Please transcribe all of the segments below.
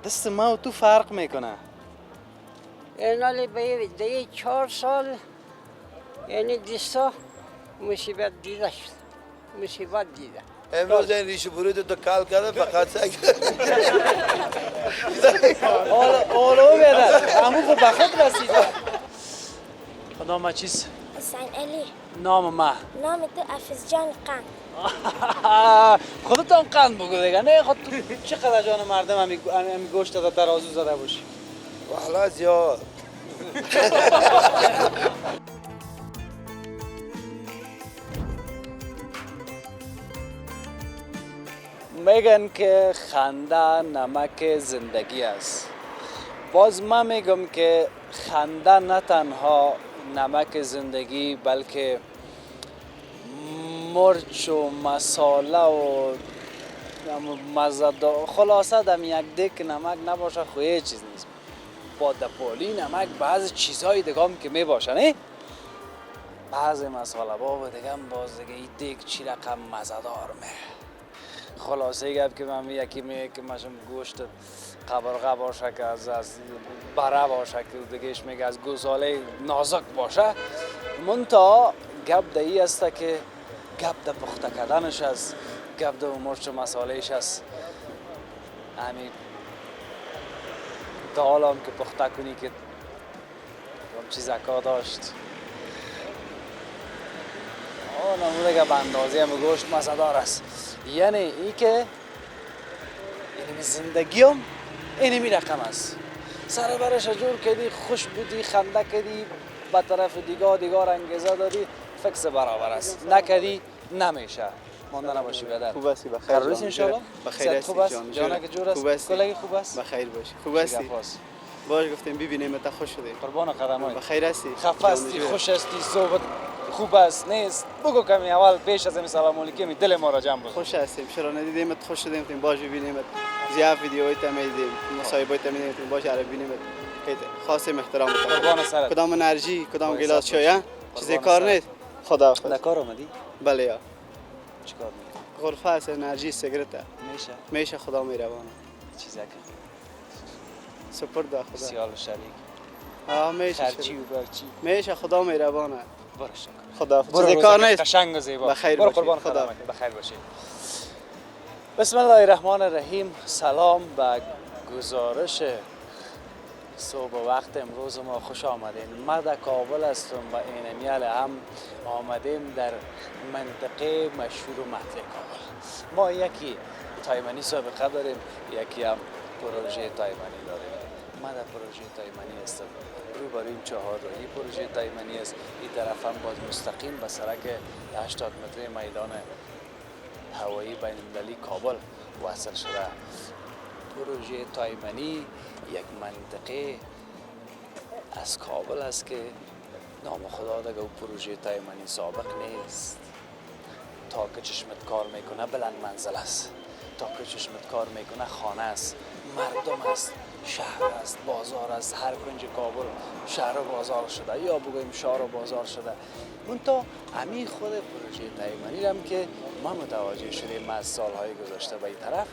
دست ما و تو فرق میکنه. اینالی به دیگه 4 سال یعنی دستا مصیبت دیده شد. مصیبت دیده. امروز این ریش برود تو کال کرده فقط سگ. حالا بیادر همون خود بخود رسید. نام چیست؟ حسین علی. نام ما؟ نام تو حفیظ جان قند. خودتان قند بگو دیگه. نه خود تو چقدر جان مردم همی گوشت تا ترازو زده باشی؟ والا زیاد. میگن که خنده نمک زندگی است. باز من میگم که خنده نه تنها نمک زندگی بلکه مرچ و مساله و مزه خلاصه دم یک دک نمک نباشه خو هیچ چیز نیست. با دپالی نمک بعض چیزهای دیگه هم که میباشه نه؟ بعضی مساله با دیگه هم باز دیگه این دک چی رقم مزه دار خلاصه گپ که من یکی میگه که ماشم گوشت قبرقه باشه که از بره باشه که دیگهش میگه از گوساله نازک باشه. منتها گپ دایی است که گپ د پخته کردنش است، گپ د مرچ و مسالهش است. همین تا حالا هم که پخته کنی که همچی زکا داشت نمونه که به اندازه هم گوشت مزه‌دار است. یعنی ای که اینمی زندگی هم اینمی رقم است. سر برش جور کردی، خوش بودی، خنده کردی، به طرف دیگار انگیزه دادی، فکس برابر است. نکردی نمیشه. مانده نباشی بدر. خوب هستی بخیر. قرار است انشالله. بخیر هستی جان. جانک جور است. کلگی خوب است. بخیر باشی. خوب هستی. باش گفتیم ببینیم تا خوش شدی. قربان قدمای. بخیر هستی. خفه هستی، خوش هستی، صحبت خوب است نیست. بگو کمی اول پیش از این سلام علیکم دل ما را جمع بزن. خوش هستیم. چرا ندیدیم خوش شدیم تیم باش ببینیم. زیاد ویدیوهای تمیدیم. مصاحبه تمیدیم باش عربی ببینیم. خاص احترام قربان سرت. کدام انرژی کدام گلاس چای چیزی کار نیست. خدا حافظ. نکار اومدی؟ بله یا. چیکار میکنی؟ غرفه است انرژی سیگرت میشه خدا مهربانه. چیزی که سپرد خدا. سیال شریک. میشه خرچی و برچی. میشه خدا مهربانه. باشه. خدا چیزی کار نیست. قشنگ و زیبا. بخیر برو باشی. قربان خدا بخیر باشی. بسم الله الرحمن الرحیم. سلام به گزارش صبح وقت امروز ما خوش آمدین. ما در کابل هستم و اینمیال هم آمدیم در منطقه مشهور و مطلع کابل. ما یکی تایمنی سابقه داریم، یکی هم پروژه تایمنی داریم. ما در پروژه تایمنی هستم. روبروی چهارراهی پروژه تایمنی است. این طرف هم باز مستقیم به سرک 80 متری میدان هوایی بین‌المللی کابل وصل شده. پروژه تایمنی یک منطقه از کابل است که نام خدا دیگه او پروژه تایمنی سابق نیست. تا که چشمت کار میکنه بلند منزل است، تا که چشمت کار میکنه خانه است، مردم است، شهر است، بازار است. هر کنج کابل شهر و بازار شده یا بگویم شهر و بازار شده. منتها همین خود پروژه تایمنی هم که ما متوجه شدیم از سالهای گذشته به این طرف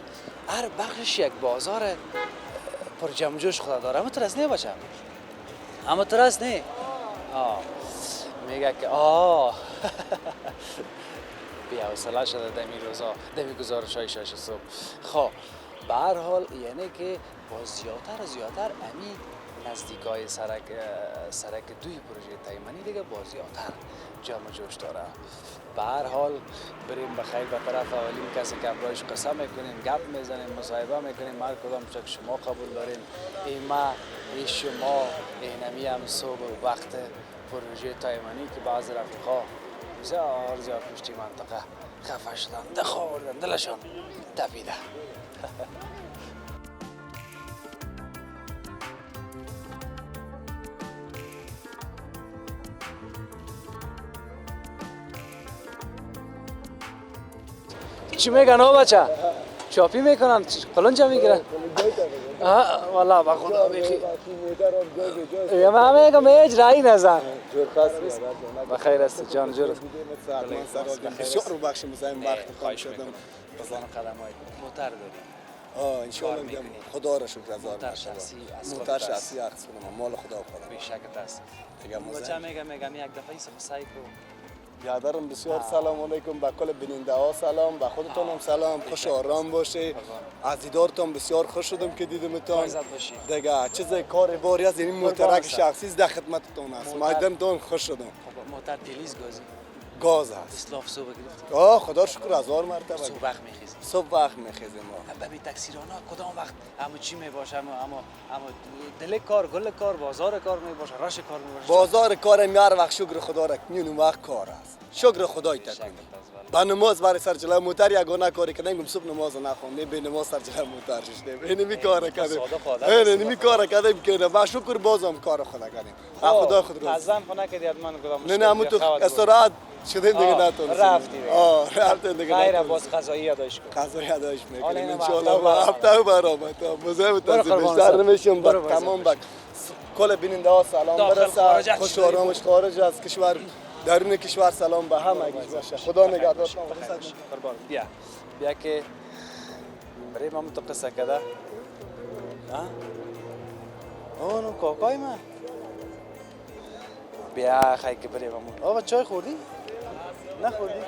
هر بخشش یک بازار پر جمع جوش خدا داره. اما ترس نه بچم، اما ترس نه. میگه که بیا حوصله شده دمی روزا دمی گزارش های شش صبح. خب به هر حال یعنی که با زیادتر امید نزدیکای سرک دوی پروژه تایمنی دیگه با زیادتر جمع جوش داره. به هر حال بریم بخیر به طرف اولین کسی که برایش قصه میکنیم، گپ میزنیم، مصاحبه میکنیم. هر کدام که شما قبول دارین. این ما این شما اینمی هم صبح و وقت پروژه تایمنی که بعض رفیقا زیاد پشتی منطقه خفه شدن، دخوردن، دلشان تپیده. چی میگن ها بچه؟ چاپی میکنن؟ قلنجا میگیرن؟ والا با خدا بخی من میگم هیچ رایی نزن. بخیر است جان جورت. بسیار بخش مزاحم وقت خواهش شدم. بزن قدم های موتر داری؟ ان شاء الله میگم خدا را شکر هزار موتر شخصی از موتر شخصی از خودم مال خدا خودم بیشکت است میگم بچه میگم یک دفعه ایسا سعی کو برادرم بسیار سلام علیکم به کل بیننده ها سلام به خودتون هم سلام خوش آرام باشه از دیدارتون بسیار خوش شدم که دیدمتون دیگه چیز کار باری از این موترک شخصی در خدمتتون است مایدمتون خوش شدم موتر تلیز گاز است اسلاف صبح گرفت خدا شکر هزار مرتبه صبح وقت میخیزیم صبح وقت میخیزیم ببین تاکسیرانا کدام وقت اما چی میباشه اما دل کار گل کار بازار کار میباشه راش کار میباشه بازار کار میار وقت شکر خدا را میون وقت کار است شکر خدای تکون با نماز برای سر جلو موتر یگانه کاری کردیم صبح نماز نخوندیم به نماز سر جلو موتر شدیم اینمی کار کردیم اینمی کار کردیم که با شکر بازم کار خدا کردیم خدا خود رو ازم خونه که دیاد من گفتم نه همون تو استراحت شدیم دیگه نتون رفتیم دیگه غیر باز قضایی ادایش کن قضایی ادایش میکنیم ان شاء الله هفته برام تا مزه بیشتر نمیشیم با تمام با کل بیننده ها سلام برسه خوش آرامش خارج از کشور درون کشور سلام به همه باشه خدا نگهدار بیا که بریم هم تو قصه کده اونو کاکای من بیا خیلی که بریم همون آبا چای خوردی؟ نخوردی؟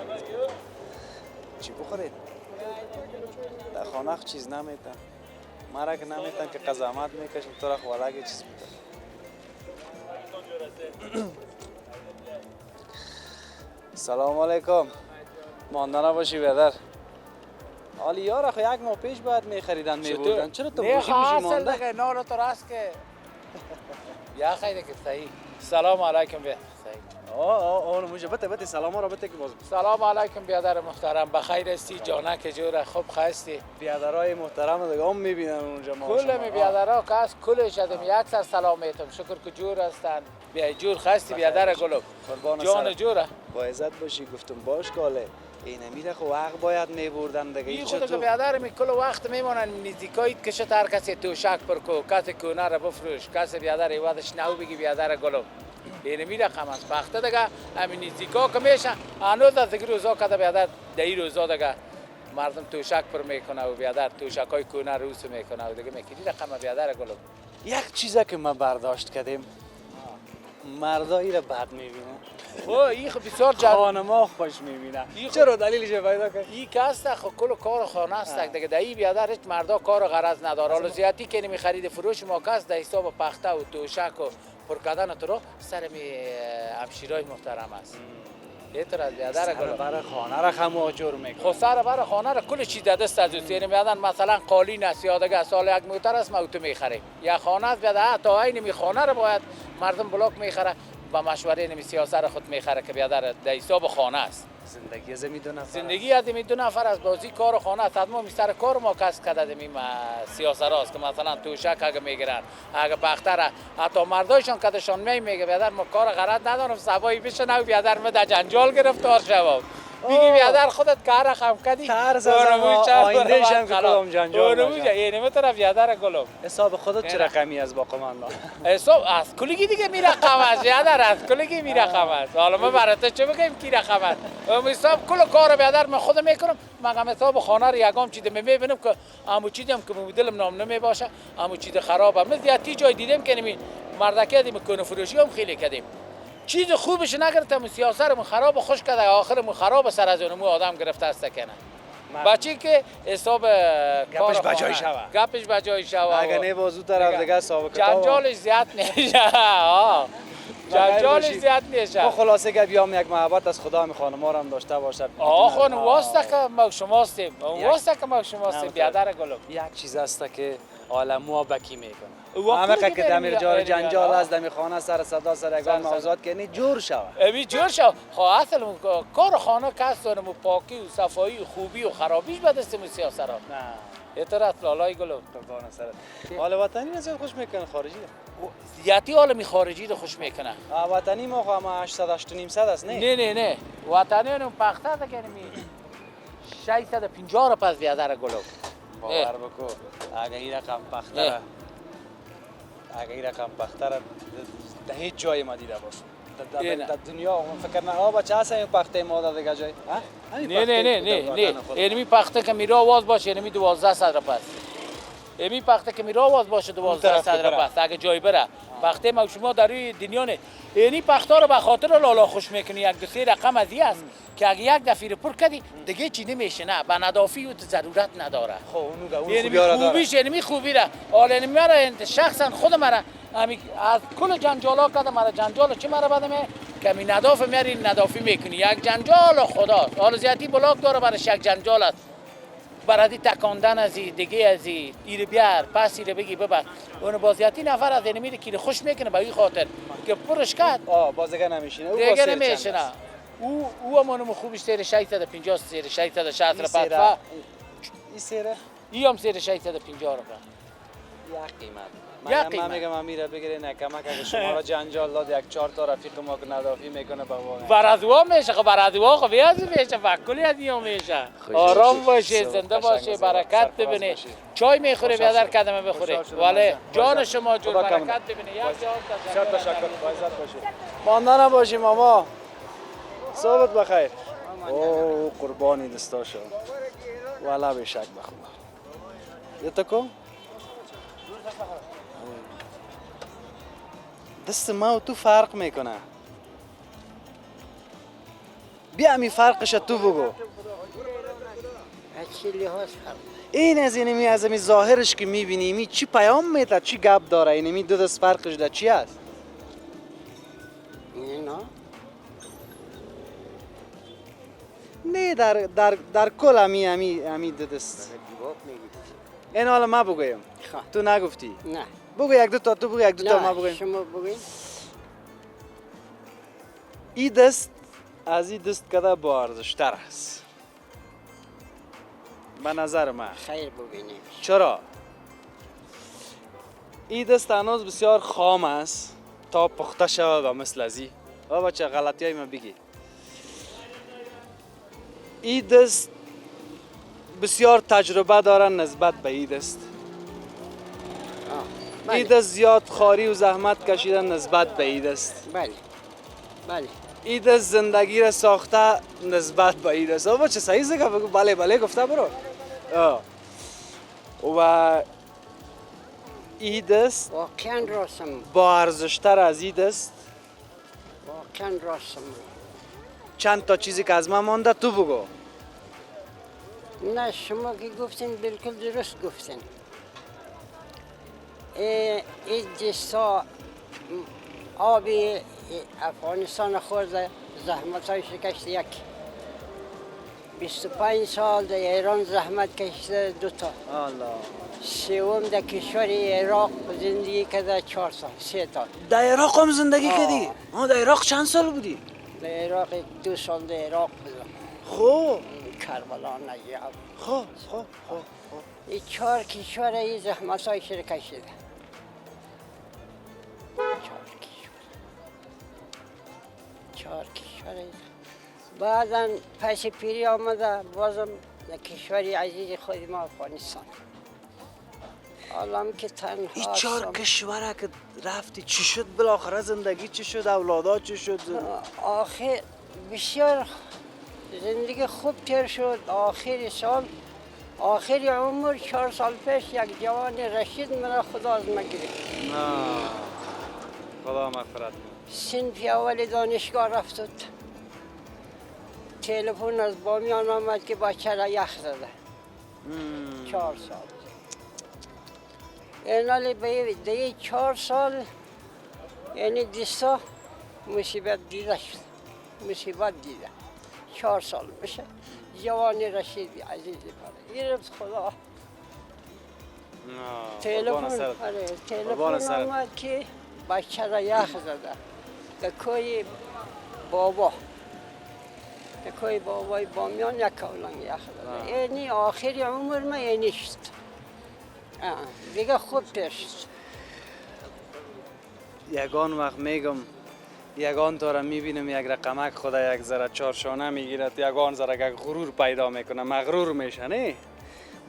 چی بخورید؟ در خانه چیز نمیتن مرا که نمیتن که قزامت میکشن تو را خوالگه چیز میتن سلام علیکم ماندانه باشی بیادر حالی یار اخو یک ماه پیش باید میخریدن میبودن چرا تو بوشی مانده؟ دیگه نارو تو راست که یا خیلی که صحیح سلام علیکم بیا اونو موجه بته سلام ها را بته که باز سلام علیکم بیادر محترم بخیر استی جانه که جوره خوب خستی بیادرهای محترم دیگه هم میبینن اونجا کل می بیادرها که از کل شدیم یک سر سلام میتم شکر که جور هستن بیا جور خستی بیادر گلوب جان جوره با عزت باشی گفتم باش کاله اینه میره خو حق باید میبردن دیگه این خود که بیادر می کل وقت میمونن نزدیکایت که شد هر کسی توشک پرکو کسی کونه را بفروش کسی بیادر ایوادش نو بگی بیادر گلوب اینه می رقم است وقت دیگه همین نزدیکا که میشه هنوز از دیگه روزا کده بیادر دی روزا دیگه مردم توشک پر میکنه و بیادر توشک های کونه روس میکنه و دیگه میکنی رقم بیادر گلوب یک چیزه که ما برداشت کردیم مردایی را بد میبینه این خب بسیار خانما خوش میبینه چرا دلیلش پیدا کرد این که است خب کل کار خانه است دیگه دایی بیادر هیچ مردا کار غرض نداره حالا زیادی که نمی خرید فروش ما کس در حساب پخته و توشک و پر کردن تو رو سر می همشیرای محترم است اینطور از بیادر گل برای خانه را هم آجر میکنه خب سر برای خانه را کل چیز دست از اوست یعنی میادن مثلا قالین است یا دیگه سال یک موتر است ما تو میخره یا خانه است بیادر تا این می خانه را باید مردم بلاک میخره با مشوره نمی سیاست خود میخره که بیادر در حساب خانه است زندگی از می دو نفر زندگی از می دو نفر از بازی کار و خانه است ما میستر کار ما کس کرده می سیاست راست که مثلا توشک اگه میگیرن اگه بختره حتی مردایشان کدشان میگه بیادر ما کار غلط ندارم سوایی بشه نو بیادر ما در جنجال گرفتار شوم میگی بیادر خودت کار خم کردی ترس از آیندهش هم که کدام جنجال نشه اینه متر بیادر گلم حساب خودت چه رقمی از با قماندان حساب از کلیگی دیگه می رقم است بیادر از کلیگی می رقم است حالا ما برات چه بگیم کی رقم است حساب کل کار بیادر من خودم میکنم مگم حساب خانه رو یگام چیز میبینم که عمو چیزم که مدلم نام نمیباشه عمو چیز خرابه من زیادی جای دیدم که نمی مردکی دیدم کنه فروشی هم خیلی کردیم چیز خوبش نگرفتم سیاستمون خراب خوش کرده آخرمون خراب سر از اونمو آدم گرفته است کنه بچی که حساب گپش بجای شوه گپش بجای شوه اگه نه بازو طرف دیگه حساب کتاب جنجالش زیاد نشه جنجالش زیاد نشه خلاصه که بیام یک محبت از خدا میخوانم ما رو هم داشته باشه خانم واسطه که ما شماستیم واسطه که ما شماستیم بیادر گلم یک چیز است که عالم ما بکی میکنه همه که دمیر جار جنجال است دمی خانه سر صدا سر اگان موضوعات که نی جور شوه امی جور شو خب اصل کار خانه کسانم پاکی و صفایی و خوبی و خرابیش بدستم سیاست را نه اعتراض لالای گلو قربان سرت حال وطنی نزد خوش میکنه خارجی زیادی عالمی خارجی رو خوش میکنه وطنی ما خو 800 800 است نه وطنی اون پخته ده کنیم 650 رو پس بیادر گلو باور بکو اگه این رقم پخته اگه این رقم پخته را در هیچ جای ما دیده باشه در دنیا فکر نه بچه هست این پخته ما در دیگه جای نه اینمی پخته که میره آواز باشه اینمی 1200 رو پس امی وقتی که میره آواز باشه 12 صدر پست اگه جای بره وقتی ما شما در روی دنیا نه یعنی پختا رو به خاطر لالا خوش میکنی یک دو سه رقم از است که اگه یک دفعه پر کردی دیگه چی نمیشه نه به ندافی و ضرورت نداره. خب اون یعنی خوبیش یعنی خوبی را حالا یعنی مرا شخصا خود مرا از کل جنجالا کردم مرا جنجال چه مرا بدمه که می ندافه میاری ندافی میکنی یک جنجال خداست. حالا زیادی بلاک داره برش یک جنجال است برادی تکاندن ازی دیگه ازی ایر بیار پس ایر بگی ببر اون بازیاتی نفر از این میره که خوش میکنه به این خاطر که پرش کرد بازیگر نمیشینه او دیگه نمیشینه او همونم خوبش سیر 650 سیر 660 را پس این سیره ای هم سیر 650 را پس یک قیمت من میگم امیره بگیره نه کمک اگه شما را جنجال داد یک 4 تا رفیق ما که ندافی میکنه به واقع برادوا میشه خب برادوا خب بیازی میشه فکلی از نیو میشه آرام باشه زنده باشه برکت ببینه چای میخوره بیادر کدمه بخوره ولی جان شما جور برکت ببینه یک جواب تشکر عزت باشه مانده نباشی ماما صحبت بخیر او قربانی دستاشو والا به شک بخون یه تکو دست ما و تو فرق میکنه بیا امی فرقش تو بگو از چی لحاظ فرق؟ این از اینمی از امی ظاهرش که میبینی می چی پیام میده چی گپ داره اینمی دو دست فرقش ده چی است اینا نه در کل امی دو دست این حالا ما بگویم تو نگفتی نه بگو یک دو تا تو بگو یک دو تا ما نه بگویم شما بگوین این دست از این دست کده با ارزشتر است به نظر من خیر ببینیم چرا؟ این دست هنوز بسیار خام است تا پخته شود و مثل ازی بچه غلطی های من بگی این دست بسیار تجربه داره نسبت به این دست این دست زیاد خاری و زحمت کشیدن نسبت به این دست بله بله این دست زندگی را ساخته نسبت به این دست بچه صحیح زگه بگو بله بله گفته برو و این دست واقعا راستم با ارزشتر از این دست واقعا راستم چند تا چیزی که از من مانده تو بگو نه شما که گفتین بالکل درست گفتین این دستا آب افغانستان خورده زحمت های شکشت یک 25 سال در ایران زحمت کشیده 2 تا سوم در کشور عراق زندگی کرده 4 سال 3 تا در عراق هم زندگی کردی؟ در عراق چند سال بودی؟ در عراق 2 سال در عراق بودم خوب کربلا نجیب خوب این 4 کشور این زحمت های کشیده 4 کشور بعدا پس پیری آمده بازم در کشوری عزیز خود ما افغانستان حالا که تنها این 4 کشوره که رفتی چی شد بالاخره زندگی چی شد اولادا چی شد آخر بسیار زندگی خوب تیر شد آخر سال آخر عمر 4 سال پیش یک جوان رشید مرا خدا از ما گرفت خدا مغفرت صنف اول دانشگاه رفت تلفن از بامیان آمد که بچه را یخ زده 4 سال اینالی به 4 سال یعنی دستا مصیبت دیده شد مصیبت دیده 4 سال بشه جوان رشیدی عزیزی پاره گرفت خدا تلفن آمد که بچه را یخ زده در کوی بابا در کوی بابای بامیان یک کولنگ یخ زده یعنی آخری عمر ما یعنی شد دیگه خوب پیش یگان وقت میگم یگان تا را میبینم یک رقمک خدا یک ذره چارشانه میگیرد یگان ذره یک غرور پیدا میکنه مغرور میشه نه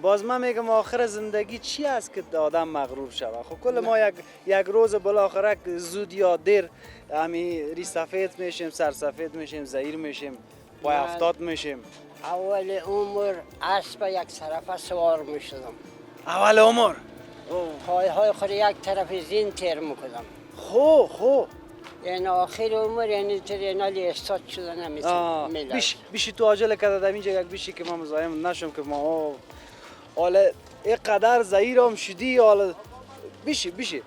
باز من میگم آخر زندگی چی است که آدم مغرور شود خب کل ما یک روز بالاخره زود یا دیر ری سفید میشیم سر سفید میشیم زهیر میشیم پای افتاد میشیم اول عمر اسب یک طرفه سوار میشدم اول عمر پایهای خود یک طرف زین تیر میکنم. خو یعنی آخر عمر یعنی ترینالی استاد شده نمیتونم میلاد. بیشی تو عجله کرده در اینجا یک بیشی که من مزاحم نشم که ما حالا اینقدر ضعیرم شدی حالا بیشی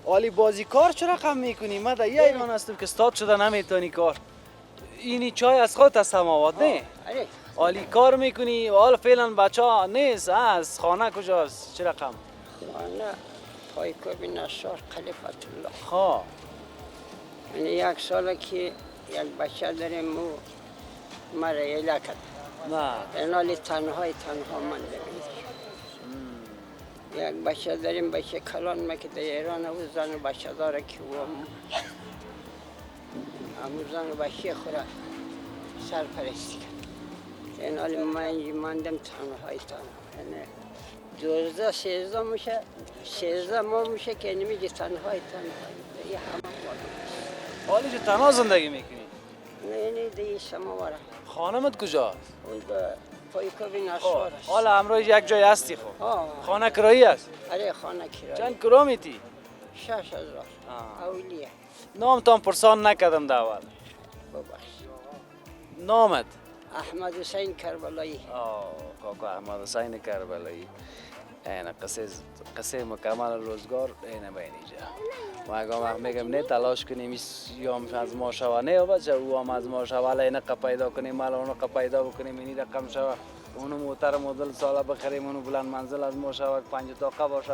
حالی بازیکار چرا کم میکنی؟ من در یه ایران هستم که استاد شده نمیتونی کار. اینی چای از خود از سماوات نه؟ آره. حالی کار میکنی حالا فعلا بچه ها نیست از خانه کجاست؟ چرا کم؟ خانه پایکوبی نشار خلیفت الله. خواه یعنی یک ساله که یک بچه داریم و مرا ایله کرد. نه اینالی تنها من داریم. یک بچه داریم بچه کلان مکده ایران او زن و بچه داره که همون زن و بچه خورا سرپرستی کرد. اینالی من ماندم تنها. یعنی 12-13 میشه 16 ماه میشه که نمیگه تنها یه همه حالی جو تنها زندگی میکنی؟ نه دیگه سماواره. خانمت کجاست؟ اون به پایکوبی نشار است. حالا امروز یک جای هستی خب؟ خانه کرایی است؟ آره خانه کرایی. چند کرا میتی؟ 6000 اولیه. نام تام پرسان نکردم در اول. ببخش. نامت؟ احمد حسین کربلایی. کاکا احمد حسین کربلایی. این قصه مکمل روزگار اینه بین اینجا. ما اگه میگم نه تلاش کنیم یا از ما شوا نه و بچه او هم از ما شوا اینه پیدا کنیم مال اونو پیدا بکنیم اینی رقم شوا اونو موتر مدل سالا بخریم اونو بلند منزل از ما شوا 5 تا باشه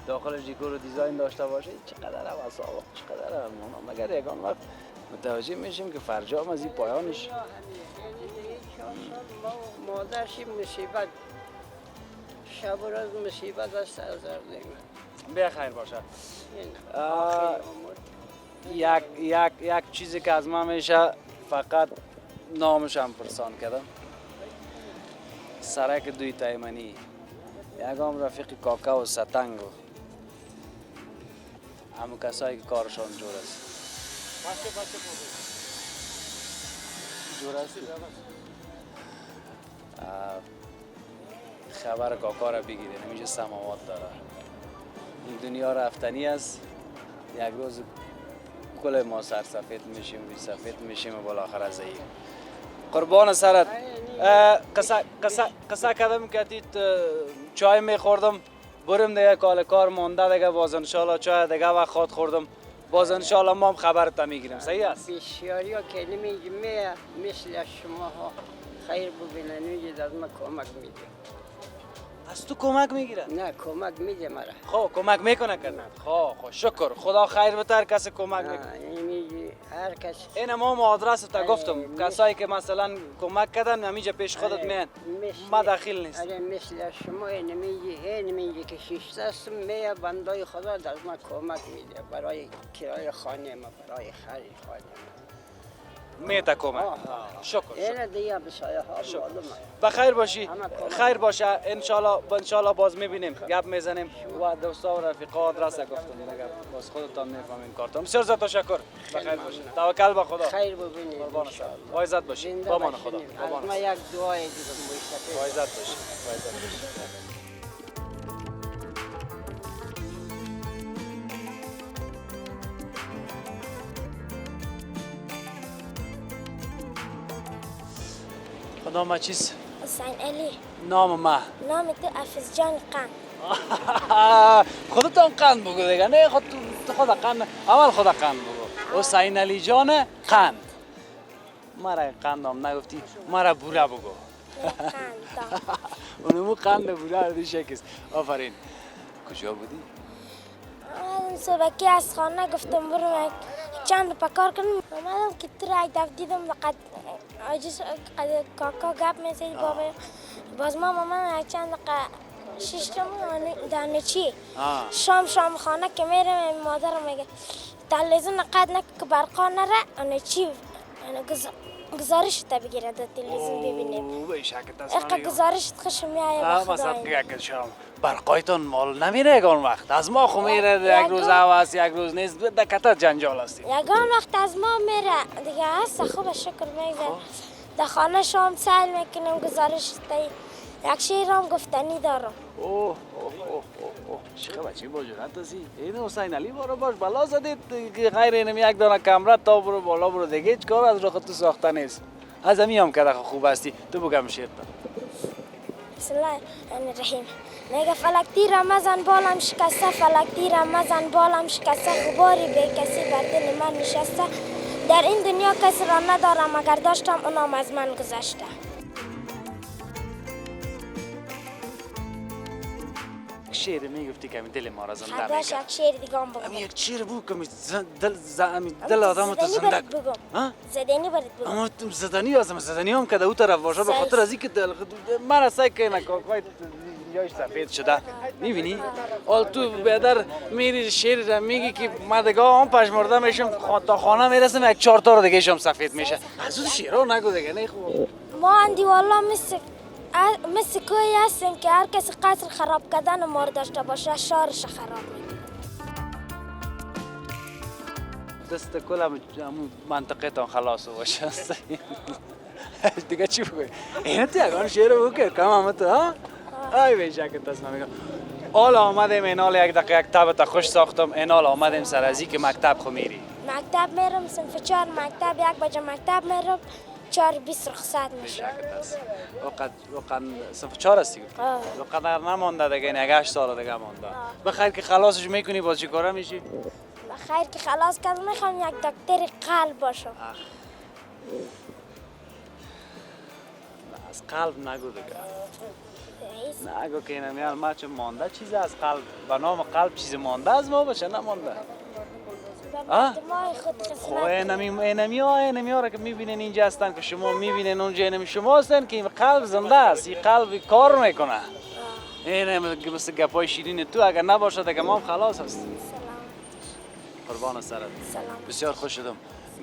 داخل جیکور دیزاین داشته باشه چقدر واسه چقدر ما مگر یگان وقت متوجه میشیم که فرجام از این پایانش مادرش مصیبت شب و روز مصیبت است از بیا خیر باشه. یک چیزی که از من میشه فقط نامشم پرسان کردم. سرک دوی تایمنی یکم رفیق کاکا و ستنگ و همو کسایی که کارشان جور است. جور است؟ خبر کاکا را بگیره نمیشه سماوات داره. این دنیا رفتنی است. یک روز کل ما سرسفید میشیم وی سفید میشیم و بالاخره ضعیف. قربان سرت قصه کردم که چای میخوردم برم دیگه کار مونده دیگه باز انشالله چای دیگه وقت خود خوردم باز انشالله ما هم خبرت میگیریم. صحیح است؟ بسیاری ها که نمیگه مثل شما ها خیر ببینن میگه از ما کمک میده. از تو کمک میگیره؟ نه کمک میده مرا. خب کمک میکنه کنه. خب شکر خدا خیر بده هر کسی کمک میکنه. میگه هر کس این ما آدرس تا گفتم کسایی که مثلا کمک کردن همینجا پیش خودت میان ما داخل نیست. آره مثل شما نمیگه که شیشته هستم میه بندای خدا در ما کمک میده برای کرای خانه ما برای خرید خانه میتا کمک. شکر. اینه دیگه بسایه ها معلومه. بخیر باشی. خیر باشه انشالله باز میبینیم گپ میزنیم و دوستا و رفیقا آدرس گفتم دیگه باز خودتان میفهمین کارتون. بسیار زیاد تشکر. بخیر باشی. توکل به خدا. خیر ببینید. قربان شما. با عزت باشی. با امان خدا. از ما یک دعای دیگه میشه. با عزت باشی. با عزت باشی. نام چیست؟ حسین علی. نام ما؟ نام تو حفیظ جان قند. خودتون قند بگو دیگه نه خود قند اول خود قند بگو. حسین علی جان قند. مرا قندم نگفتی مرا بوره بگو. قند. اونمو قند بوره رو شکست. آفرین. کجا بودی؟ صبحی از خانه گفتم برو چند پکار کنم اومدم که تو را یک دفعه دیدم لقد عجز کاکا گپ میزدی بابا باز من چند دقیقه شیشتم دانه چی شام خانه که میرم مادرم میگه تلویزیون قد نکه که برقا نره آنه چی گزارش تا بگیره در تلویزیون ببینیم اقا گزارش خوش میایه مثلا برقایتون مال نمیره یکان وقت از ما خو میره یک روز عوض یک روز نیست دکتا جنجال هستیم یکان وقت از ما میره دیگه هست خوب شکر میگذاره در خانه شام سهل میکنم گزارش تا یک شیرام گفتنی دارم اوه چقدر بچه با جرأت هستی. این حسین علی بارو باش بلا زدید که غیر اینم یک دانه کمره تا برو بالا برو دیگه هیچ کار از راه تو ساخته نیست. از همین هم که خوب هستی تو بگم شعر تا. بسم الله الرحمن الرحیم. میگه فلک تیرم مزن بالم شکسته، فلک تیرم مزن بالم شکسته، غباری به کسی بر دل من نشسته، در این دنیا کسی را ندارم اگر داشتم اونم از من گذشته. شعر میگفتی که دل ما را زنده میکنه. خداش یک شعر دیگه هم بگم. یک شعر بگو که دل آدم تو زنده بگم. ها؟ زدنی برات بگم. اما تو زدنی هستم، زدنی هم که در اون طرف باشه به خاطر از اینکه من از که نکاکای اینجاش سفید شده میبینی؟ حال تو بیادر میری شعر را میگی که من دیگه هم پشمرده میشم تا خانه میرسم یک 4 تا رو دیگه شم سفید میشه. از اون شعرها نگو دیگه نه خوب. ما اندی والا مثل کوی هستیم که هر کسی قصر خراب کردن ما رو داشته باشه شعرش خراب میکنه. دست کل همون منطقه تان خلاص باشه. دیگه چی بگوی؟ اینه تو یکان شعر بگو که کم همه تو ها؟ ای بیشه که تست نمیگم. حال آمدیم اینال یک دقیقه یک تبت خوش ساختم، اینال آمدیم سر ازی که مکتب خو میری. مکتب میرم صنف 4 مکتب 1 بجه مکتب میرم 4:20 رخصت میشه. وقت صنف 4 هستی؟ وقت نمانده دیگه این 8 سال دیگه مانده. بخیر که خلاصش میکنی باز چی کاره میشی؟ بخیر که خلاص کردم میخوام یک دکتر قلب باشم. از قلب نگو دیگه. نگو که اینم یار ما چه مانده چیز از قلب به نام قلب چیز مانده از ما باشه نمانده. خب اینمی ها را که میبینین اینجا هستن که شما میبینین اونجا اینمی شما هستن که این قلب زنده است، این قلب کار میکنه. این مثل گپای شیرین تو اگر نباشه دیگه ما هم خلاص هستیم. قربان سرت. بسیار خوش شدم.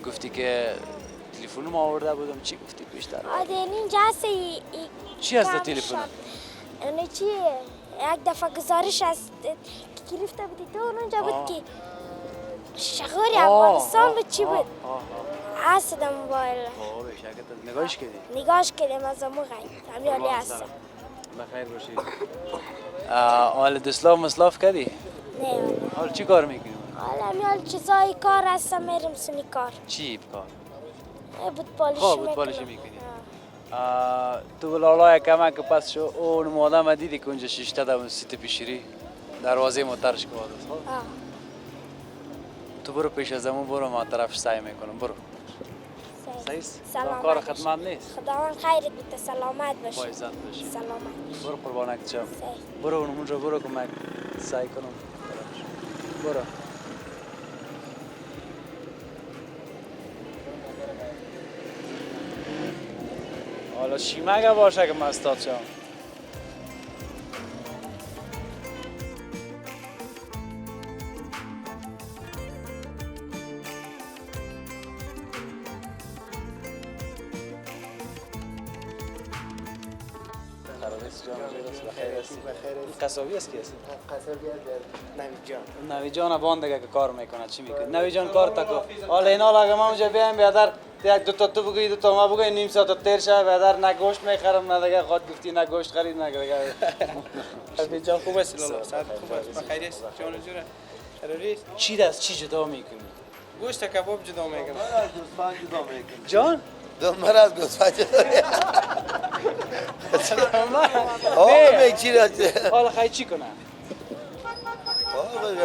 گفتی که تلفنم آورده بودم، چی گفتی بیشتر؟ اینجا هست چی هست تلفن؟ اینه چی؟ یک دفعه گزارش هست که گرفته بودی تو اونجا بود که شغوری افغانستان بود چی بود؟ هست در موبایل. نگاهش کردی؟ نگاهش کردیم از امو غیر همیالی هستم. بخیر باشید. حال دسلاف مسلاف کردی؟ نه حال چی کار میکنی؟ حالا همیال چیزای کار هستم میرم سنی کار. چی کار؟ بود پالیش میکنم. بود پالیش میکنی؟ تو بلالا کمک پس شو اون مادم دیدی که اونجا شیشته در سیت پیشیری دروازه موترش که واده تو برو پیش از امون برو ما طرفش سعی میکنم برو سعی است؟ کار خدمت نیست؟ خداوند خیرت بده سلامت باشی با عزت باشی سلامت برو قربانک چم برو اونجا برو که من سعی کنم برو حالا شیمگه باشه که مستاد شم قصابی است کی است؟ قصابی است نوی جان باند دیگه که کار میکنه چی میکنه؟ نوی جان کار تکو حالا اینا اگه ما اونجا بیایم بیادر یک دو تا تو بگویی دو تا ما بگویی نیم ساعت تیر شه بیادر نه گوشت میخرم نه دیگه خود گفتی نه گوشت خرید نه دیگه حفیظ جان خوب است لالا صحت خوب است بخیر است جان جوره شروری چی دست چی جدا میکنی؟ گوشت کباب جدا میکنم گوسفند جدا میکنی جان؟ دنبال از گوسفند جدا نه چی را حالا خیلی چی کنه؟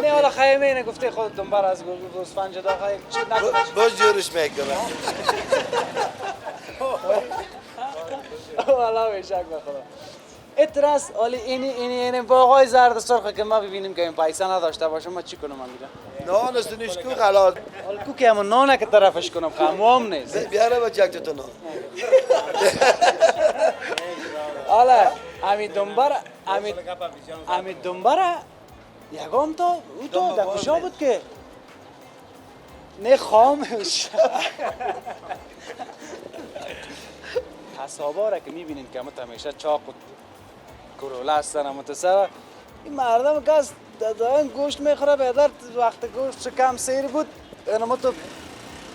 نه حالا خیلی اینه گفته خود دنبال از گوسفند جدا خیلی چی نکنه؟ باز جورش میکنم والا بیشک بخدا اترس حالی این باغای زرد سرخ که ما ببینیم که این پیسه نداشته باشه ما چی کنم من میگم نان است نشکو خلاص حالا کو که همون نانه که طرفش کنم خموام نیست بیاره با چک تو نان حالا امی دنباره یکم تو او تو در کجا بود که نه خامش حسابا را که میبینین که همه همیشه چاق و کروله هستن همه سر این مردم که از دادن گوشت میخوره بیادر وقت گوشت کم سیر بود اینما تو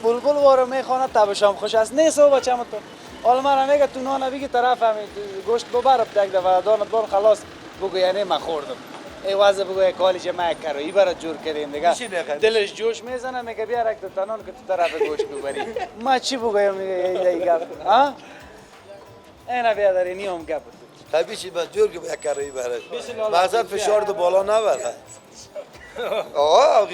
بلبل وارو میخوانه تبشام خوش است نیست و بچه همه تو حالا من میگه تو نانه بگی طرف همین گوشت ببرب تک دفعه دانت بار خلاص بگو یعنی من خوردم ایوازه بگو کالی که ما کرایی برای جور کردیم دیگه بشین بخیر. دلش جوش میزنه میگه بیا رک تنان که تو طرف گوش ببری ما چی بگویم میگه ای گپ ها اینا بیادری نیم گپ خبیشی با جور که یک کرایی برش مقصد فشار دو بالا نبره آقا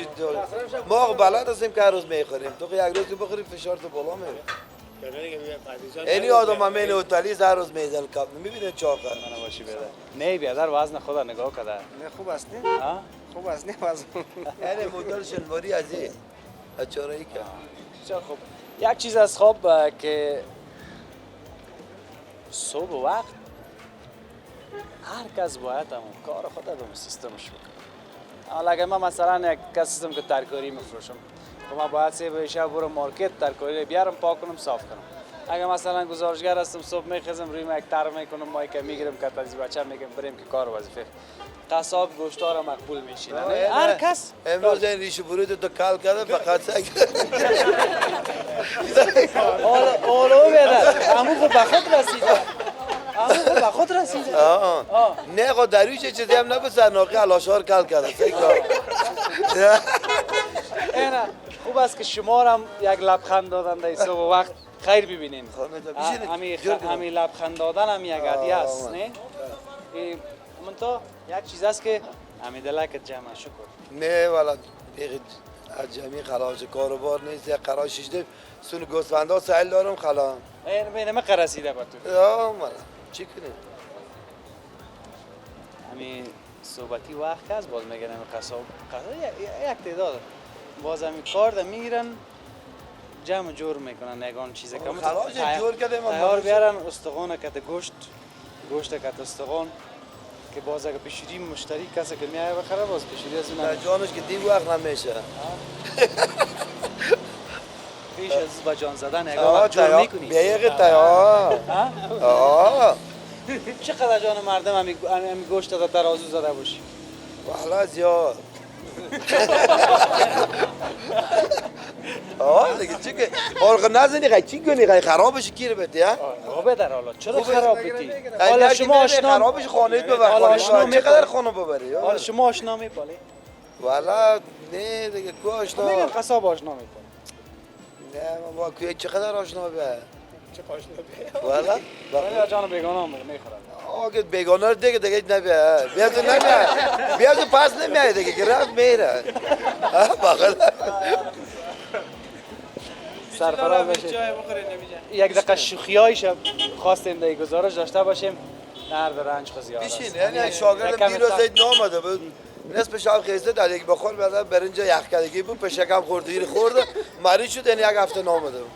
ما بلد هستیم که هر روز میخوریم تو که یک روز که بخوریم فشار دو بالا میره اینی آدم همین اوتالیز هر روز میزن کپ میبینه چاقه من باشی بیادر نه بیادر وزن خدا نگاه کرده نه خوب است نه ها خوب است نه وزن یعنی موتور شلواری عزیز اچارایی که بسیار خوب یک چیز از خواب که صبح وقت هر کس باید همون کار خود رو به سیستمش بکنه. حالا اگه من مثلا یک کس هستم که ترکاری میفروشم تو من باید سه شب برم مارکت ترکاری بیارم پاک کنم صاف کنم. اگه مثلا گزارشگر هستم صبح میخزم روی یک تر میکنم مایک میگیرم که از بچه میگم بریم که کار وظیفه قصاب گوشتار رو مقبول میشینه هر کس امروز این ریش برود تو کال کرده فقط سگ حالا بیادر همون خود به خود رسیده همون خود به خود رسیده نه خود دریوش چیزی هم نبسر ناقی علاشار کل کرده سگ اینا خوب است که شما هم یک لبخند دادن در صبح وقت خیر ببینین همین لبخند دادن هم یک عادی است نه من تو یک چیز است که همین دلک جمع شکر نه والا از جمعی خلاص کاروبار نیست یک قرار شیشده سون گوسفندا سهل دارم خلا اینه من قرصیده با تو مالا چی کنیم همین صحبتی وقت هست باز میگن همین قصاب یک تعداد باز همین کار ده میگیرن جمع جور میکنن نگان چیزه که خلاص جور کرده تیار بیارن استخوان کت گوشت کت استخوان که باز اگه پیشوری مشتری کسی که میایه بخره باز پیشوری از اون جانش که دی وقت نمیشه پیش از با جان زدن نگاه جور میکنی بیایقه تیار چقدر جان مردم همین گوشت تا ترازو زده باشی والا زیاد دیگه چی که آرغ نزنی خیلی چی کنی خیلی خرابش کیر بدی ها خوبه در حالا چرا خراب بیتی حالا شما آشنا خرابش خانه ببر چقدر خانه ببری حالا شما آشنا میپالی والا نه دیگه کو آشنا میگم قصاب آشنا میپالی نه با کوی چقدر آشنا به چه آشنا به والا جان بیگانه میخورن آگه بیگانه رو دیگه نبیه بیا تو پس نمیای دیگه که رفت میره بخل سرفراز بشه یک دقیقه شوخیایش خواستیم در گزارش داشته باشیم نه به رنج خزیار است بشین یعنی شاگرد دیروز زید نامده بود نصف شب خیزده در یک بخور بعد برنج یخ کردگی بود پشکم خوردگیر خورده مریض شد یعنی یک هفته نامده بود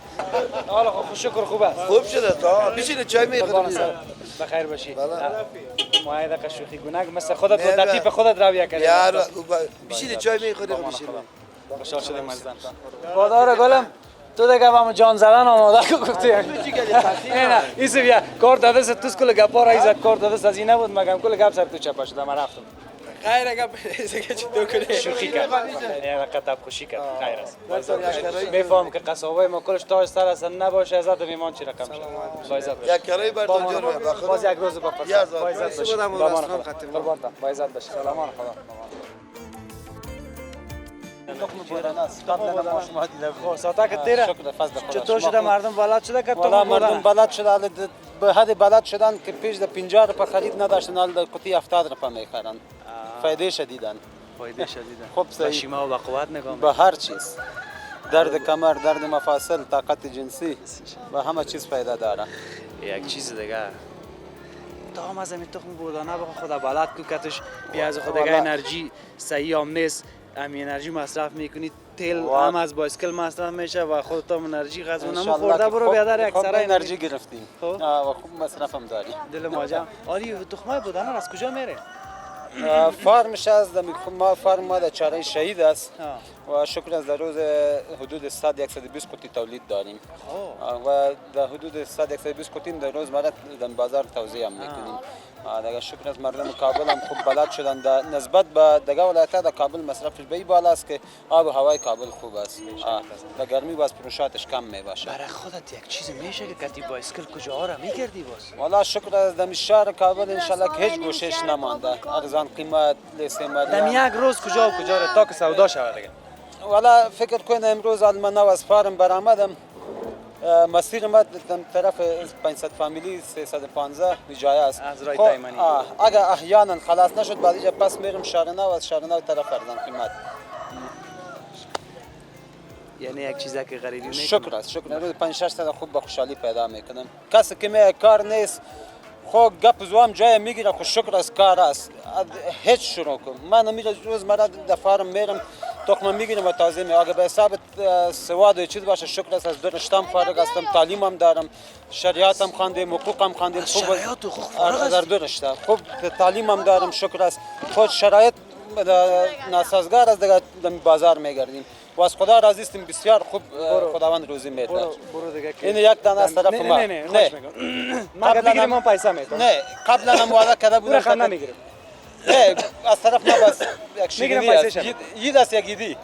حالا خب شکر خوب است خوب شده تا بشین چای میخوریم بخیر باشی ما دقیقه شوخی گونگ مثل خودت بود در تیپ خودت رویه کردی یار بشین چای میخوریم بشین خوشحال شدیم عزیزم خدا گلم تو دیگه با جان زدن آماده کو گفتی نه ایسه بیا کار داده است تو اسکول گپا را ایزد کار داده است از این نبود مگم کل گپ سر تو چپا شده من رفتم خیر اگه ایزه که چی تو کنی شوخی کرد نه کتاب خوشی کرد خیر است میفهم که قصابای ما کلش تاج سر است نباشه عزت میمان چی رقم شد با عزت یک کرای بر تو جور باز یک روز با فرصت با عزت باش قربان با عزت باش سلامان خدا تخم بودن است قبل ما شما دیدم خو ساعت تیره چطور شده مردم بلد شده که والا مردم بلد شده به حد بلد شدن که پیش ده 50 روپیه خرید نداشتن حال در قطعه 70 روپیه میخرن فایده شدیدن خوب شیما و قوت نگاه به هر چیز درد کمر درد مفاصل طاقت جنسی و همه چیز فایده داره یک چیز دیگه تا هم از این تخم بودانه بخوا خدا بلد کو کتش پیاز خود دیگه انرژی صحیح هم نیست همین انرژی مصرف میکنی تیل هم از بایسکل مصرف میشه و خودت هم انرژی غذا خورده برو بیادر یک سرای انرژی گرفتیم و خوب مصرف هم داری دل ماجم آری تخمه بودانه از کجا میره فارمش از ما فارم ما در چاره شهید است و شکر از در روز حدود 100-120 قطعه تولید داریم و در حدود 100-120 قطعه در روز مرد در بازار توزیع میکنیم. دیگه شکر از مردم کابل هم خوب بلد شدن در نسبت به دیگه ولایت‌ها در کابل مصرفش به این بالا است که آب و هوای کابل خوب است. در گرمی باز فروشاتش کم میباشه. برای خودت یک چیز میشه که کتی بایسکل کجا را میگردی باز؟ والا شکر از دم شهر کابل انشالله که هیچ گوشش نمانده. ارزان قیمت لیسته دم یک روز کجا و کجا را تا که سودا شود دیگه. والا فکر کنم امروز من از فارم برآمدم. مسیر ما طرف 500 فامیلی 315 جای است. از رای تایمنی. اگر احیانا خلاص نشد بعد اینجا پس میرم شهر نو از شهر نو طرف ارزان قیمت. یعنی یک چیزی که غریبی میکنه. شکر است شکر. روز 5-6 تا خوب به خوشحالی پیدا میکنم. کسی که می کار نیست خو گپ زوام جای میگیره خو شکر از کار است. هیچ شروع کنم. من امیر روز مرا در فارم میرم تخم میگیرم و تازه می اگه به حساب سواد و چیز باشه شکر است از دانشم فارغ هستم تعلیمم دارم شریعتم خواندم حقوقم خواندم خوب شریعت و حقوق فارغ از دانشم خوب تعلیمم دارم شکر است خود شرایط ناسازگار از دیگه بازار میگردیم و از خدا راضی هستیم بسیار خوب خداوند روزی میده. برو دیگه این یک دانه از طرف ما. نه ما بگیریم من پیسه میتونم. نه قبلا هم وعده کرده بودم خب نمیگیرم. نه از طرف ما بس یک شیرینی است. یه دست یک ایدی.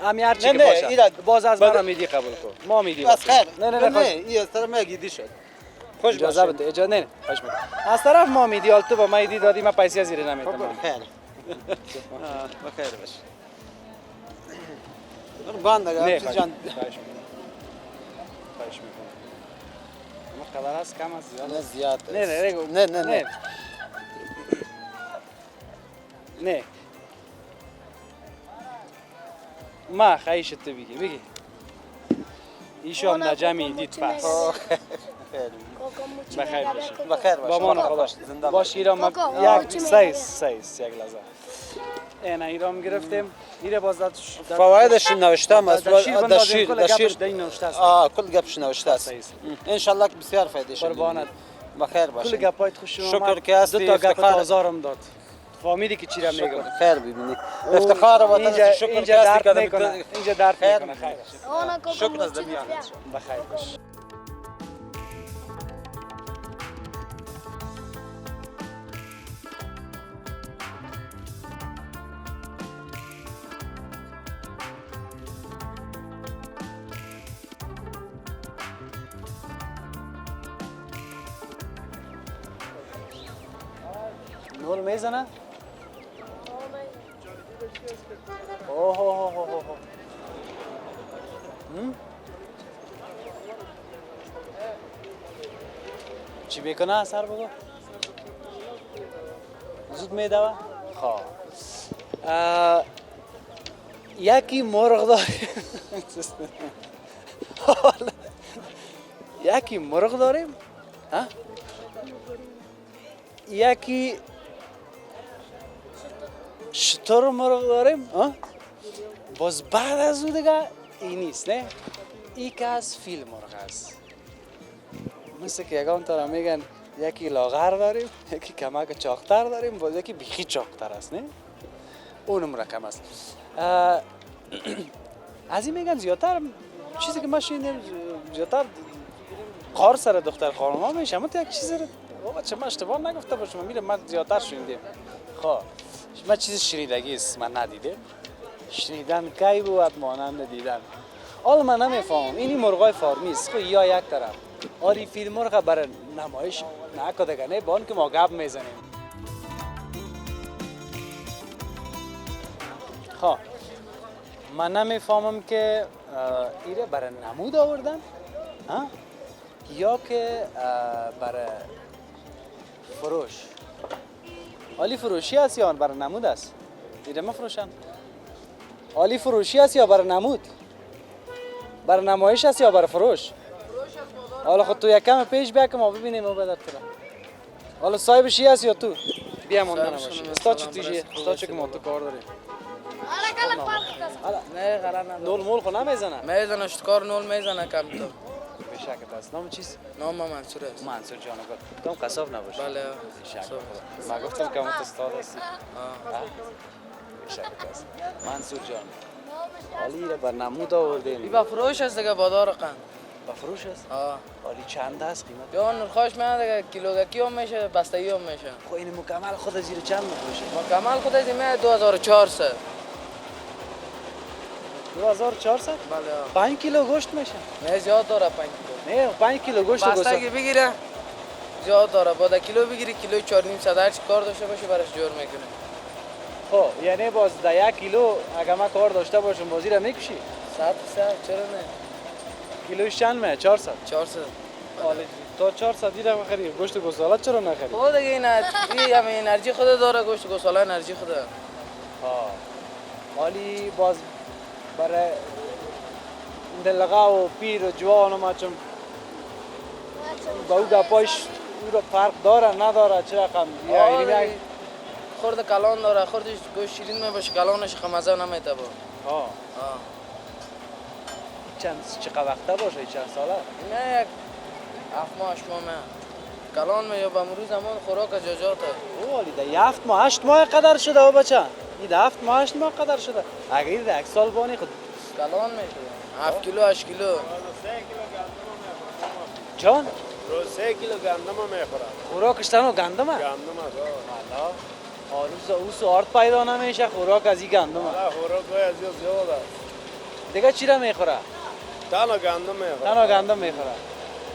امی هر چی که باشه. باز از ما میدی قبول کن. ما میدیم. بس خیر. نه این از طرف ما یک ایدی شد. خوش اجازه بده. اجازه نه. خوش میکنم. از طرف ما میدی حال تو با ما ایدی دادی من پیسه زیر نمیتونم. خیر. بخیر باش. قربان دیگه جان. خواهش میکنم. اما قدر است کم است زیاد. نه. نه ما خواهش تو بگی ایشو هم نجمی دید پس بخیر باش با ما خدا باش ایران یک سیز یک لحظه اینا ایران گرفتیم ایره باز فوایدش نوشتم از در شیر کل گپش نوشته است ان شاء الله بسیار فایده شه قربانت بخیر باش کل گپایت خوش اومد شکر که هستی دو تا گپ تازارم داد فهمیدی که چی را میگم خیر ببینید افتخار وطن شکر که هستی که اینجا درد میکنه خیر شکر از دمیانت بخیر باش نول میزنه؟ اوه چی میکنه سر بگو؟ زود میدوه؟ خواه یکی مرغ داریم یکی مرغ داریم یکی شتر مرغ داریم باز بعد از اون دیگه این نیست نه این که از فیل مرغ است مثل که یکان تا میگن یکی لاغر داریم یکی کمک چاقتر داریم باز یکی بیخی چاقتر است نه اونم رقم است از این میگن زیادتر چیزی که ما شنیدیم زیادتر خار سر دختر خانوما میشه اما تو یک چیزی رو بابا چه من اشتباه نگفته باشم میرم من زیادتر شنیدم خب من چیز شنیدگی است من ندیدم شنیدن کی بود مانند دیدن حالا من نمیفهمم اینی مرغای فارمی است خب یا یک طرف آری فیلم مرغ برای نمایش نکرده نه با اون که ما گپ میزنیم خب من نمیفهمم که ایره برای نمود آوردن یا که برای فروش عالی فروشی است یا برای نمود است ایره ما فروشن عالی فروشی است یا برای نمود برای نمایش است یا برای فروش حالا خود تو یک کم پیش بیا که ما ببینیم ما بدر تره حالا صاحب شی است یا تو بیا مونده نباشی استا چی تیجی استا چی که ما تو کار داریم نه قرار نه نول مول خو نمیزنه میزنه اشتکار نول میزنه کم تو بشکت است نام چیست نام منصور است منصور جان تو قصاب نباشی بله شکر ما گفتم که تو استاد هستی بشکت است منصور جان حالی را بر نمود آوردین. این با فروش است دیگه بادار قند. با فروش است؟ آه. حالی چند است قیمت؟ یا نرخاش میاد دیگه کیلوگکی هم میشه بستگی هم میشه. خب این مکمل خود زیر چند میفروشه؟ مکمل خود از این 2400. 2400؟ بله. 5 کیلو گوشت میشه؟ نه زیاد داره 5 کیلو. نه 5 کیلو گوشت بستگی بگیره زیاد داره. با 1 کیلو بگیری کیلو 4.5 هر چی کار داشته باشه براش جور میکنه. خب یعنی باز در 1 کیلو اگه ما کار داشته باشم بازی را میکشی؟ 100% چرا نه؟ کیلوش چند میه؟ 400. 400. حالا تا 400 دیره بخری گوشت گوساله چرا نخری؟ خب دیگه این همه انرژی خود داره گوشت گوساله انرژی خوده. ها. حالی باز برای دلغه و پیر و جوان و ما چون با او گپایش او را فرق داره نداره چه رقم؟ خورده کلان داره خوردش گوشت شیرین میباشه کلانش خمزه نمیده با. ها. چقدر وقته باشه چند ساله؟ نه یک 7 ماه 8 ماه کلان می یا به مرور زمان خوراک جاجاته. او والی ده 7 ماه 8 ماه قدر شده و بچه این ده 7 ماه 8 ماه قدر شده اگر این ده 1 سال بانی خود کلان میشه 7 کیلو 8 کیلو جان؟ روز 3 کیلو گندم میخوره. خوراکش تنها گندم است؟ گندم است. حالا او سوارت پیدا نمیشه خوراک از این گندم است. خوراک از این زیاد است. دیگه چی را میخوره؟ تنها گندم میخوره. تنها گندم میخوره.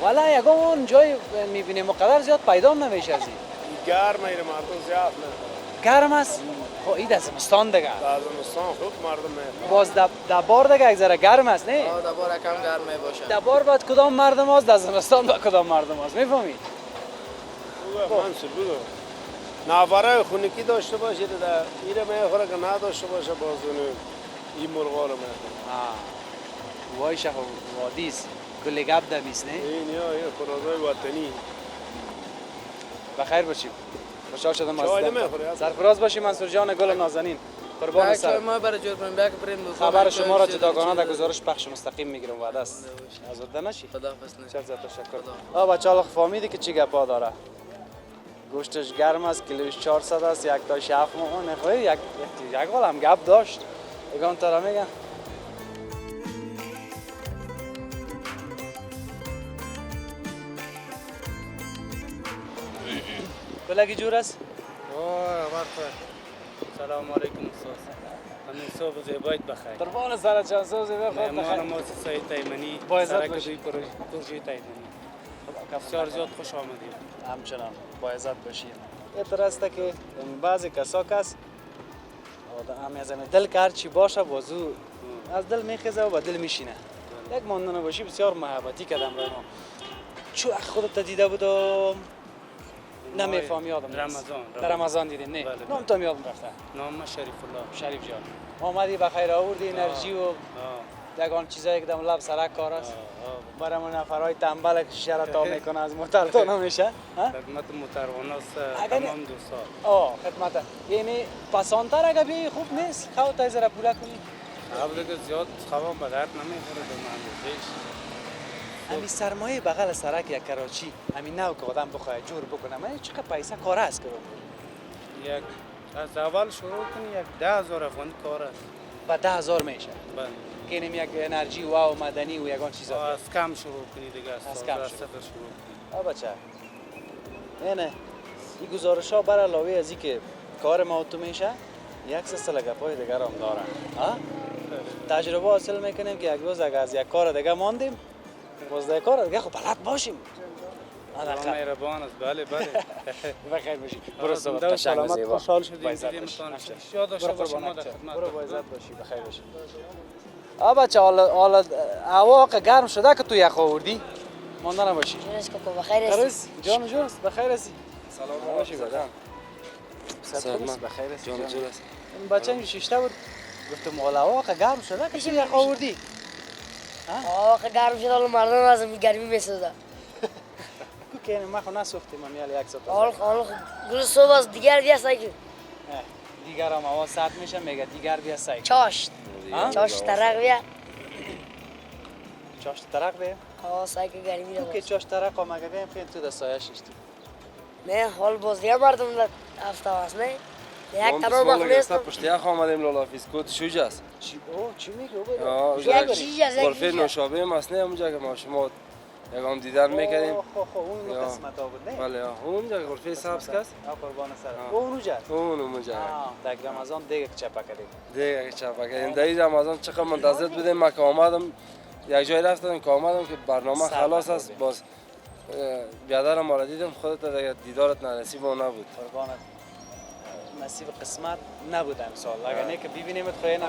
والا یکم اون جای میبینیم مقدر زیاد پیدا نمیشه از این. گرم میره مردم زیاد میخوره. گرم است؟ خب این در زمستان دیگه. در زمستان خوب مردم میخوره. باز در بار دیگه یک ذره گرم است نه؟ در بار کم گرم میباشه. در بار باید کدام مردم است در زمستان با کدام مردم است میفهمی؟ منصور بگو. نفره خونکی داشته باشه در ایره میخوره که نداشته باشه باز این مرغا رو میخوره. وای شخ وادیست کلی گپ دمیست نه؟ این یا این خوراکای وطنی. بخیر باشیم. خوشحال شدم از چای دیدن. نمیخوری؟ سرفراز باشیم منصور جان گل نازنین. قربان سر. ما برای جور کنیم بیا که بریم خبر شما را جداگانه در گزارش پخش مستقیم میگیرم وعده است. آزرده نشی. خداحافظ. چه تشکر. بچه‌ها فهمیدی که چی گپا داره. گوشتش گرم است کیلوش 400 است یک تا 7 ماه نخوری یک عالم گپ داشت. اگه تا میگن کلگی جور است؟ سلام علیکم استاد. همین صبح زیبایت بخیر. قربان سر چند صبح زیبایت بخیر. مهمان مؤسسه تایمنی سرک پروژه تایمنی. بسیار زیاد خوش آمدید. همچنان با عزت باشید. اعتراض است که بعضی کسا کس از دل که هر چی باشه بازو از دل میخیزه و با دل میشینه. یک ماندن باشی بسیار محبتی کردم برای ما. چو خودت دیده بودم نمیفهم یادم در رمضان دیدین نه نام تو یادم رفته نام شریف الله شریف جان آمدی بخیر آوردی انرژی و یگان چیزایی که دم لب سرک کار است برای من نفرای تنبل که شیشه را تا میکنه از موتر تو نمیشه خدمت موتروان است تمام دوستان خدمت یعنی پسانتر اگه بیایی خوب نیست خواهد تا ازره پوله کنی قبل که زیاد خوام به درد نمیخوره به اندازه‌اش همین سرمایه بغل سرک یک کراچی همین نو که آدم بخواد جور بکنه من چقدر پیسه کار است که یک از اول شروع کنی یک 10,000 افغانی کار است و 10,000 میشه بله که اینم یک انرژی و مدنی و یگان چیزا از کم شروع کنی دیگه از کم شروع کنی بچه نه این گزارش ها بر علاوه از این که کار ما تو میشه یک سلسله گپای دیگر هم داره تجربه حاصل میکنیم که یک روز اگر از یک کار دیگه ماندیم باز یک کار دیگه خب بلد باشیم الله مهربان است بله بخیر باشی برو صبح تشنگ زیبا خوشحال شدیم دیدیمتان یاد داشته باشیم ما در خدمت برو با عزت باشی بخیر باشی بچه حالا هوا گرم شده که تو یخ آوردی مانده نباشی بخیر هستی جان است بخیر هستی سلام باشی بدم سلامت بخیر هستی جان است این بچه این شیشته بود گفتم هوا گرم شده که تو یخ آوردی آخه گرم شده حالا مردم از گرمی میسوزه که ما خو نسوختیم میال یک ساعت حالا گل صبح از دیگر بیا سایکل دیگر هم هوا سرد میشه میگه دیگر بیا سایکل چاشت ترق بیا چاشت ترق بیا سایکل گرمی رو تو که چاشت ترق هم اگه بیم خیلی تو در سایه ششتی نه حال باز دیگه مردم در هفته هست نه یک تنور بخونستم پشت یخ آمدیم لالا حفیظ کود شوج است چی میگه یک چیز از غرفه نوشابه ماست نه اونجا که ما شما یکم دیدن میکردیم اون قسمت ها بود نه بله اونجا غرفه سبز است قربان سر اونجا در رمضان دیگه چپا کردیم در این رمضان چقدر منتظر بودیم ما که آمدم یک جای رفتم که آمدم که برنامه خلاص است باز بیادرم ما را دیدم خودت دیگه دیدارت نصیب نبود قربانت نصیب قسمت نبود امسال اگر نه که ببینیمت خیلی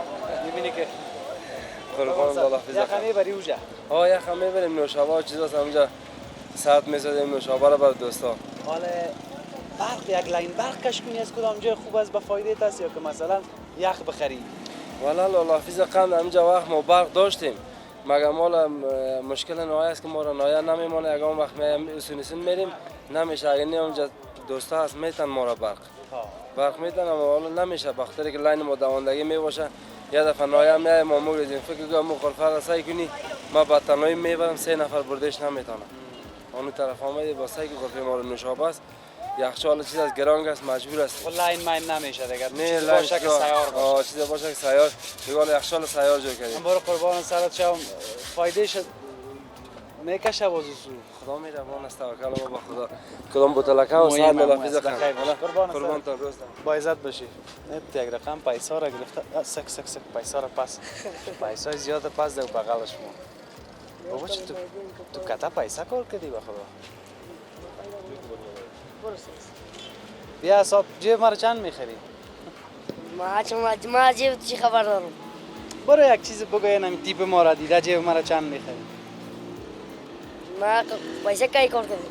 ببینی که قربان الله حافظ یخمی بری اونجا یخمی بریم نوشابه و چیزاست اونجا ساعت می‌زدیم نوشابه را بر دوستان حالا برق یک لاین برق کش کنی از کدام جای خوب است به فایده است یا که مثلا یخ بخری والا الله حافظ قند همینجا وقت ما برق داشتیم مگر مال مشکل نهایی است که ما را نهایی نمیمونه یکم وقت میسونیسون میریم نمیشه اگر نه اونجا دوستا هست میتن ما را برق میتن اما حالا نمیشه بخاطر که لاین ما دواندگی میباشه یه دفعه نهایی میای ما موردیم فکر کنم مخالفت را سعی کنی ما با تنهایی میبرم 3 نفر بردش نمیتونه اون طرف آمده با سعی که گفته ما رو نوشابه است یخچال چیز از گرانگ است مجبور است لاین ماین نمیشه دیگه نه چیز باشه که سیار باشه چیز باشه که سیار دیگه یخچال سیار جای کردیم برو قربان سرت شم فایده شد میکشه بازو خدا میرمان است توکل ما به خدا کدام بوتلکه و سر ملافظ خیر قربان تا روز با عزت باشی نه یک رقم پیسا را گرفته سک پیسا را پس پیسا زیاد پس در بغلش مون بابا چی تو کتا پیسا کار کردی به خدا بیا حساب جیب مرا چند میخری ما جیب چی خبر دارم برو یک چیز بگو اینم تیپ ما را دیده جیب مرا چند میخری ما پیسه کی کار کردی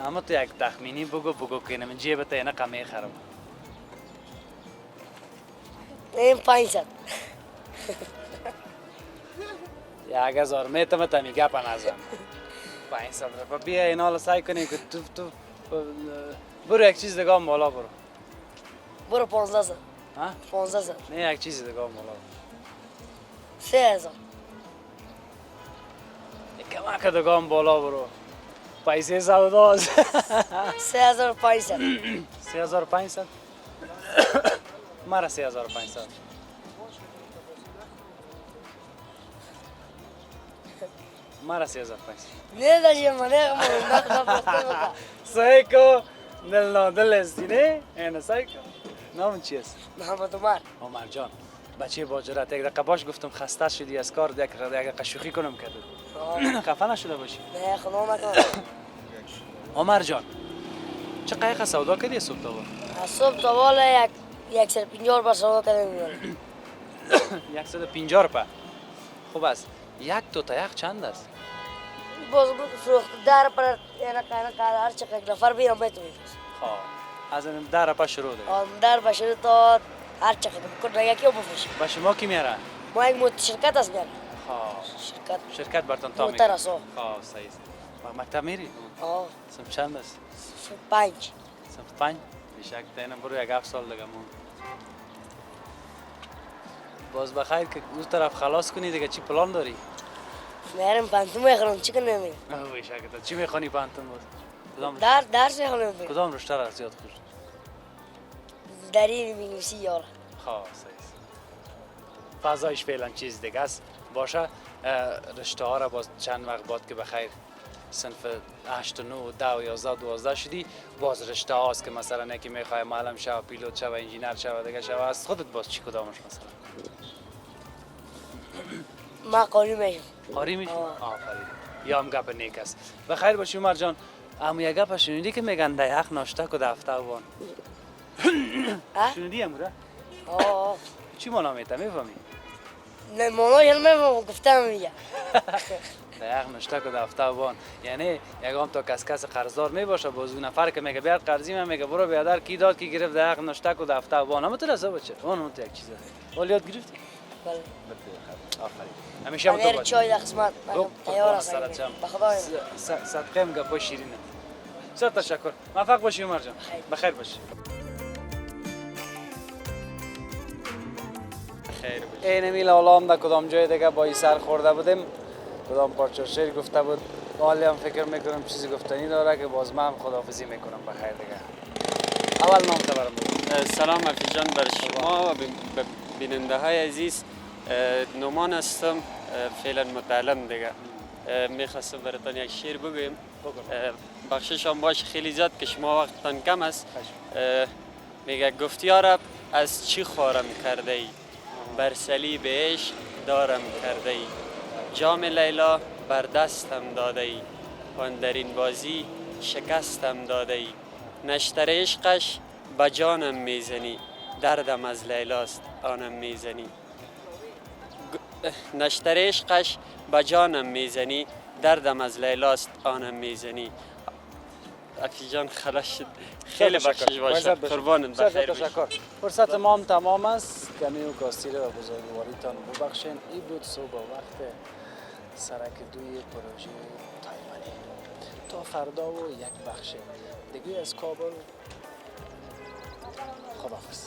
اما تو یک تخمینی بگو که اینم جیب تا اینا کم میخرم این 500 1000 میتم تا میگه 5000 500 رو بیا اینا رو سعی کنی که تو برو یک چیز دیگه بالا برو 1500 ها 1500 نه یک چیز دیگه بالا 3000 کمک دیگه بالا برو پیسه سوداز 3500 3500 مرا 3500 مرا 3500 نه داشتیم منه ما سایکو دل است نه اینا سایکو نام چی است محمد عمر جان بچه باجرات یک دقیقه باش گفتم خسته شدی از کار یک قشوخی کنم کردم خفه نشده باشی نه خدا نکنه عمر جان چه قایق سودا کردی صبح تا صبح تا بالا 150 روپیه سودا کردیم 150 روپیه خوب است یک تا یخ چند است باز فروخت در پر اینا کار هر چقدر نفر بیام میتونی از این در پا شروع ده در باشه تا هر چقدر کنه یکی بفروشیم با شما کی میاره ما یک شرکت است میاره شرکت براتون تا موتر است صحیح است مکتب میری سم چند است 5 سم 5 بیشک دینا برو یک 7 سال دیگه مون باز بخیر که اون طرف خلاص کنی دیگه چی پلان داری میرم پانتون میخرم چی کنم بیشک تو چی میخونی پانتون باز درس میخونم کدام رشته را زیاد خوش دری مینویسی یار صحیح فضایش فعلا چیز دیگه است باشه رشته ها را باز چند وقت بعد که بخیر صنف 8 و 9 و 10 و 11 و 12 شدی باز رشته هاست که مثلا یکی میخوای معلم شو پیلوت شو انجینر شو دیگه شو از خودت باز چی کدامش مثلا ما قاری میشم قاری میشم آفرین یا هم گپ نیک است بخیر باشی عمر جان اما یک گپ شنیدی که میگن در یخ ناشته کو دفته وان شنیدی امورا چی مانا میتا میفهمی نه مانا یلمه گفتم میگه در یک ناشته کو دفته وان یعنی یگام تا کس قرضدار میباشه باز اون نفر که میگه بیاد قرضی من میگه برو بیادر کی داد کی گرفت در یک ناشته کو دفته وان اما تو رضا بچه اون تو یک چیزه ولی یاد گرفتی بله آفرین همیشه تو باش چای در خدمت تیار است بخدا صدقه ام گپا شیرینه بسیار تشکر موفق باشی عمر جان بخیر باشی خیر باشی این میل اولام در کدام جای دیگه با سر خورده بودیم کدام پارچه شیر گفته بود حالی هم فکر میکنم چیزی گفتنی داره که باز من خداحافظی میکنم بخیر دیگه. اول نام تبرم بگو. سلام حفیظ جان بر شما و بیننده های عزیز. نومان هستم، فعلا متعلم دیگه. میخواستم براتون یک شعر بگویم. بخشش هم باشه خیلی زیاد که شما وقتتان کم است. میگه گفتیارب از چی خورم کرده ای، بر صلیب عشق دارم کرده ای، جام لیلا بر دستم داده ای، وان در این بازی شکستم داده ای، نشتر عشقش به جانم میزنی، دردم از لیلاست آنم میزنی، نشتر عشقش به جانم میزنی، دردم از لیلاست آنم میزنی. حفیظ جان خلاص شد، خیلی بخشش باشه، قربانت بخیر تشکر. فرصت ما هم تمام است. کمی و کاستیره و بزرگواریتان ببخشین. این بود صبح وقت سرک دوی پروژه تایمنی. تا فردا و یک بخش دیگه از کابل. خداحافظ.